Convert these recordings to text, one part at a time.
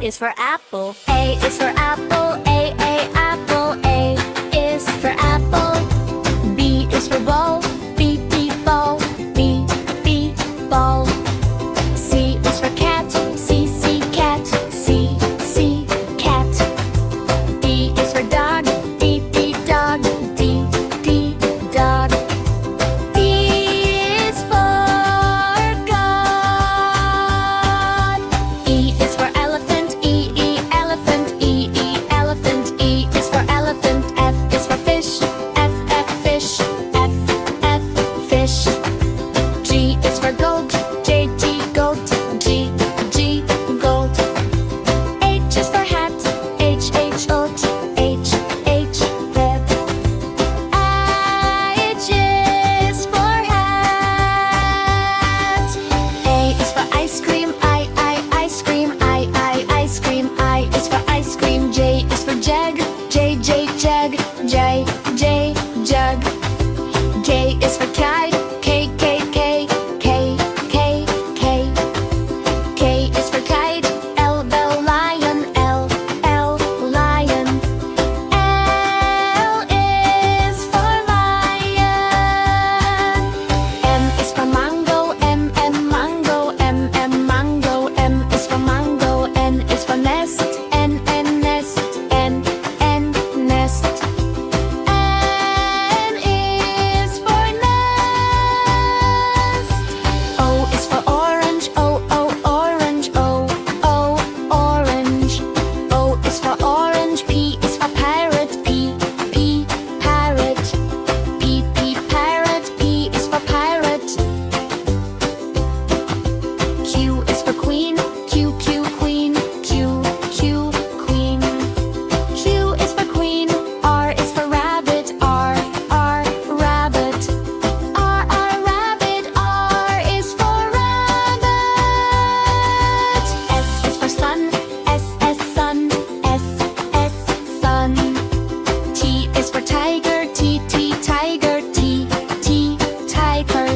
is for apple. A is for apple, apple. A is for apple. B is for ball, B, ball, B, ball. C is for cat, C, cat, C, cat. D is for dog, D, dog, D, dog. E is for God. E is for elephant, E, elephant, E, elephant. E is for elephant. F is for fish, F, fish, F, fish. G is for goat, J, goat, G, goat. H is for hat, H, oat, H, hat. I is for hat. A is for ice cream, I, ice cream, I, ice cream. I is for ice cream. J is for jug, J, jug, J, jug. K is for kite, K, K. K is for kite, L, lion, L, lion. L is for lion. M is for mango, M, mango, M, mango. M is for mango. N is for nest, N, nest, N, nest. N is for nest. O is for orange, O, orange, O, orange. O is for orange. P is for parrot, P, parrot. P, parrot. P is for pirate. Q is for queen, Q, queen, Q, queen. Q is for queen. R is for rabbit, R, rabbit. R, rabbit. R is for rabbit. S is for sun, S, sun, S, sun. T is for tiger, T, tiger, T, tiger.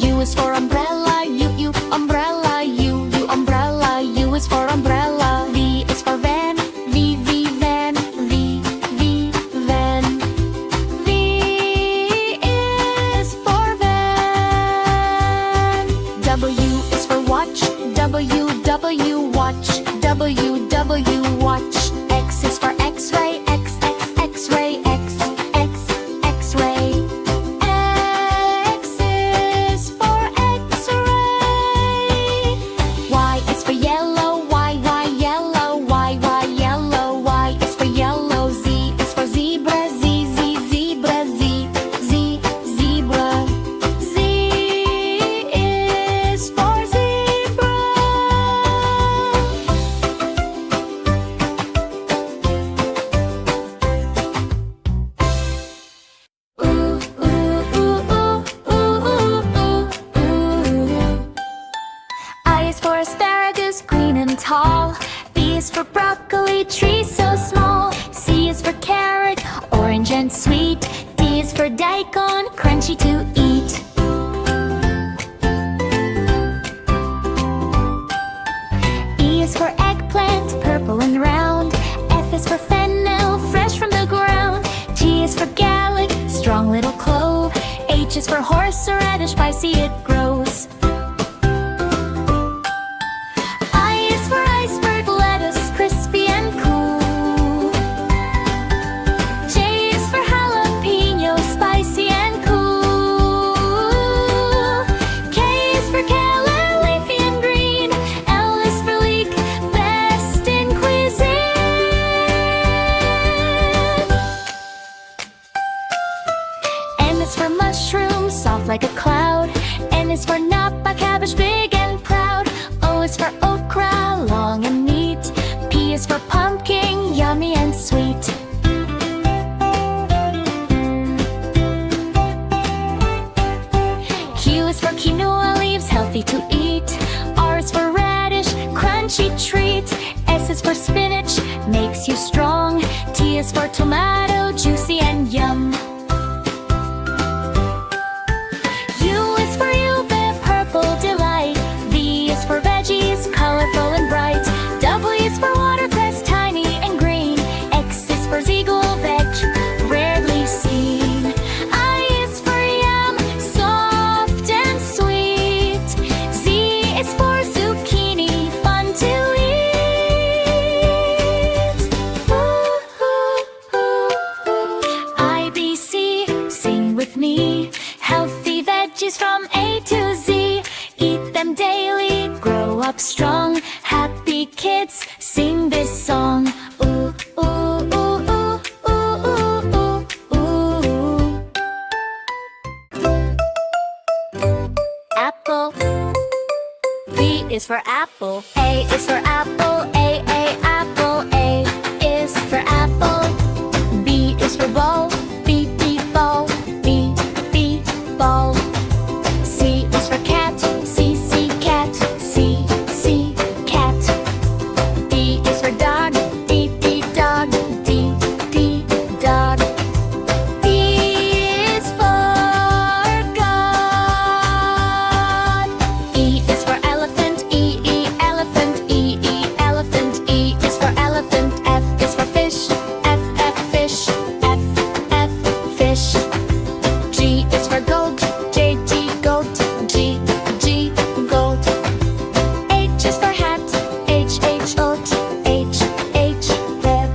U is for umbrella, U, umbrella, U, umbrella. U is for umbrella. V is for van, V, van, V, van. V is for van. W is for watch, W, watch, W, watch. X is for x-ray, X, x-ray, X, x-ray. X is for x-ray. Y is for yellow, Y, yellow, Y, yellow. Y is for yellow. Z is for zebra, Z, zebra, Z, zebra. Z is for zebra. I is for asparagus, green and tall. B is for broccoli, tree so small. C is for carrot, orange and sweet. D is for daikon, crunchy to eat. E is for eggplant, purple and round. F is for fennel, fresh from the ground. G is for garlic, strong little clove. H is for horseradish, spicy it grows. I is for iceberg, lettuce, crispy and cool. J is for jalapeno, spicy and cool. K is for kale, leafy and green. L is for leek, best in cuisine. M is for mushroom, soft like a cloud. N is for napa, cabbage, big and proud. O is for okra, long and neat. P is for pumpkin, yummy and sweet. Q is for quinoa leaves, healthy to eat. R is for radish, crunchy treat. S is for spinach, makes you strong. T is for tomato, juicy and yum. U is for ube, purple delight. V is for veggies, colorful and bright. W is for them daily. Grow up strong, happy kids, sing this song. Ooh, ooh, ooh, ooh, ooh, ooh, ooh, ooh. Apple. B is for apple. A is for apple. A, apple. A is for apple. B is for ball. B, ball. B, ball. C is for cat. C, cat. C, cat. D is for dog. D, dog. D, dog. E is for God. E is for elephant. E, elephant. E, elephant. E is for elephant. F is for fish. F, fish. F, fish. G is for goat. J, goat. G, goat. H is for hat. H, oat. H, red.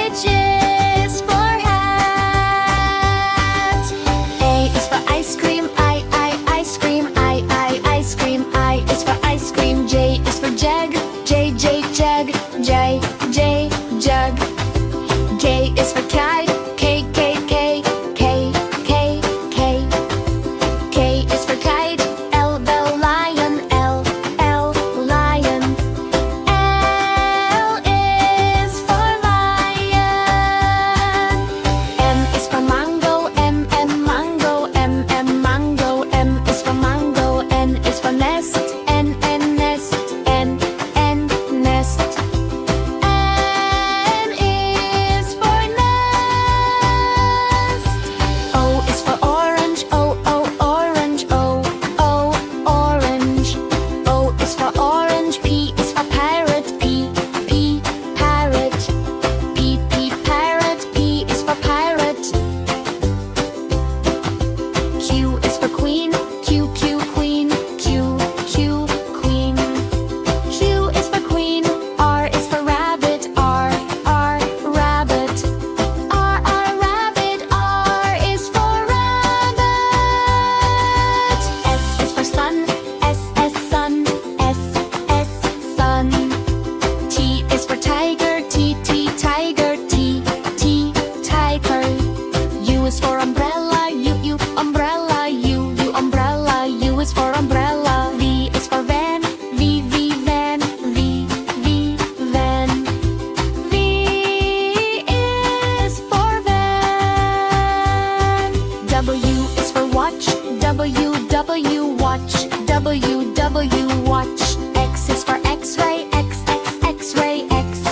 H is for hat. A is for ice cream. I, ice cream. I, ice cream. I is for ice cream. J is for jug. J, jug. J, jug. K is for kite. K, K. K is for kite. L, lion. L, lion. L is for lion. M is for mango. M, mango. M, mango. M is for mango. N is for nest. N, nest. N, nest. N is for nest. O is for orange. O, orange. O, orange. O is for orange. P is for parrot. P, parrot. P, parrot. P is for pirate. Q is for queen. Q, queen. Q, queen. Q is for queen. R is for rabbit. R, rabbit. R, rabbit. R is for rabbit. S is for sun. S, sun. S, sun. T is for tiger. T, tiger. T, tiger. U is for umbrella. U, umbrella. U, umbrella. U is for umbrella. V is for van. V, van. V, van. V is for van. W is for watch. W, watch. W, watch. X is for x-ray. X, x-ray. X,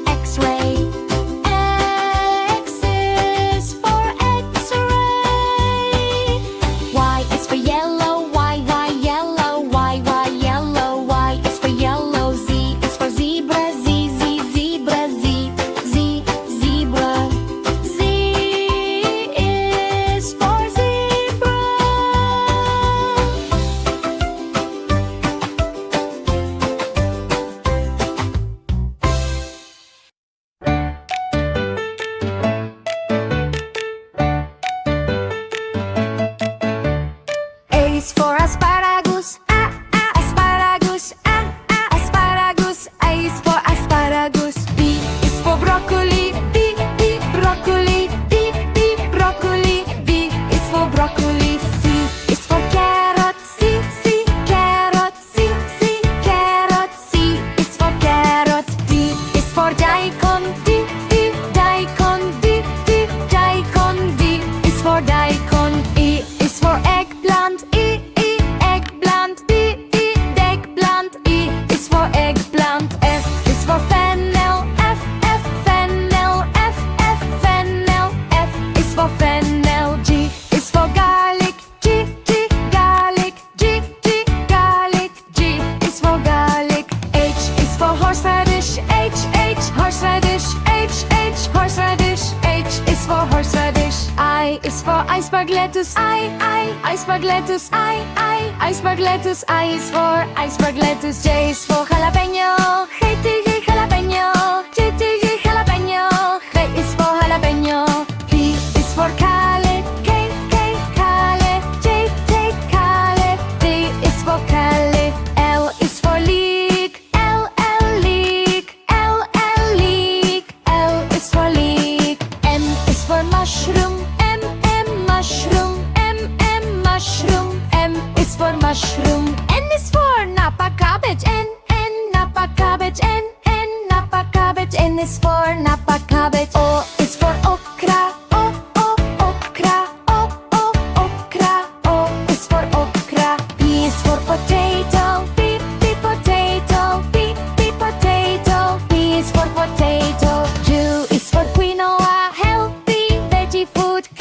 x-ray. X is for x-ray. Y is for yellow. Y, yellow. Y, yellow. Y is for yellow. Z is for zebra. Z, zebra. Z, zebra. Z is for zebra. A is for asparagus. Asparagus. Asparagus. A is for asparagus. B is for broccoli. B, broccoli. B, broccoli. B is for broccoli. C is for carrot. C, carrot. C, carrot. C is for carrot. D is for daikon. D, daikon. D, daikon. D is for daikon. E is for eggplant. E, eggplant. E, eggplant. E is for eggplant. F is for fennel. F, fennel. F, fennel. F is for fennel. G is for garlic. G, garlic. G, garlic. G is for garlic. H is for horseradish. H, horseradish. H, horseradish. H is for horseradish. I is for iceberg lettuce. Iceberg lettuce. Iceberg lettuce. I is for iceberg lettuce. J is for jalapeno. Hey, TJ jalapeno. J, jalapeno. K is for jalapeno. P is for kale. K, kale. J, kale. is for mushroom. N is for napa cabbage. N napa cabbage. N napa cabbage. N is for napa cabbage. O is for okra. Okra. Okra. O is for okra. P is for potato. P potato. P potato. P is for potato. Q is for quinoa. Healthy veggie food. Q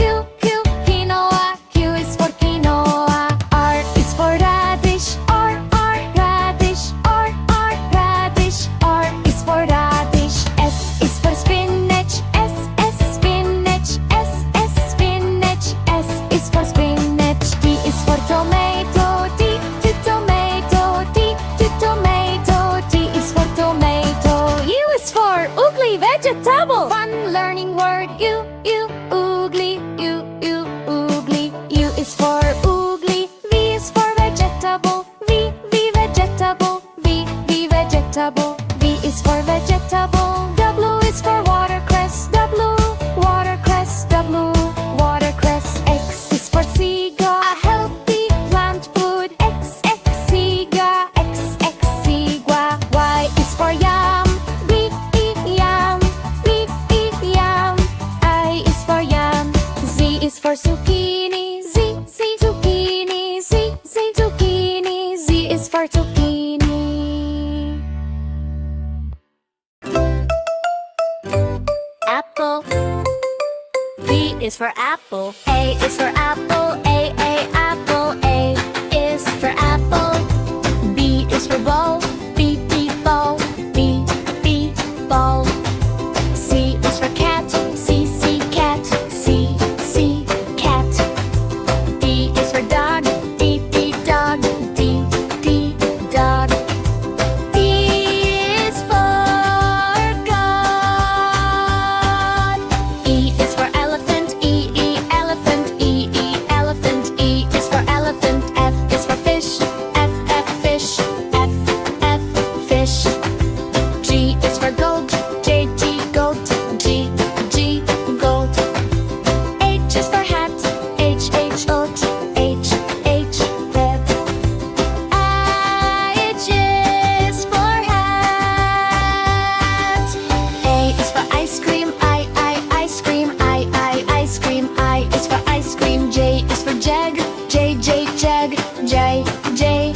quinoa. Q is for quinoa. R is for radish. R radish. R radish. R is for radish. S is for spinach. S spinach. S spinach. S is for spinach. T is for tomato. T tomato. T tomato. T is for tomato. U is for ugly vegetable. Fun learning word. U ugly. U ugly. U is for ugly. V is for vegetable. V vegetable. V vegetable. V is for vegetable. W is for watercress. W watercress. W watercress. X is for siga. A healthy plant food. X siga. X sigua. Y is for yam. B yam. B yam. I is for yam. Z is for zucchini. Z zucchini. Z zucchini. Z is for zucchini. Apple. B is for apple. A is for apple. A apple. A is for apple. B is for ball. B ball. B ball. C is for cat. C cat. C cat. D is for dog. D dog. D dog. E is for God. E is for elephant. E elephant. E elephant. E is for elephant. F is for fish. F fish. F fish. G is for goat. G goat. G goat. H is for hat. H oat. H hat. I is for hat. A is for ice cream. I ice cream. I ice cream. I is for ice cream. J is for jag. J jag. J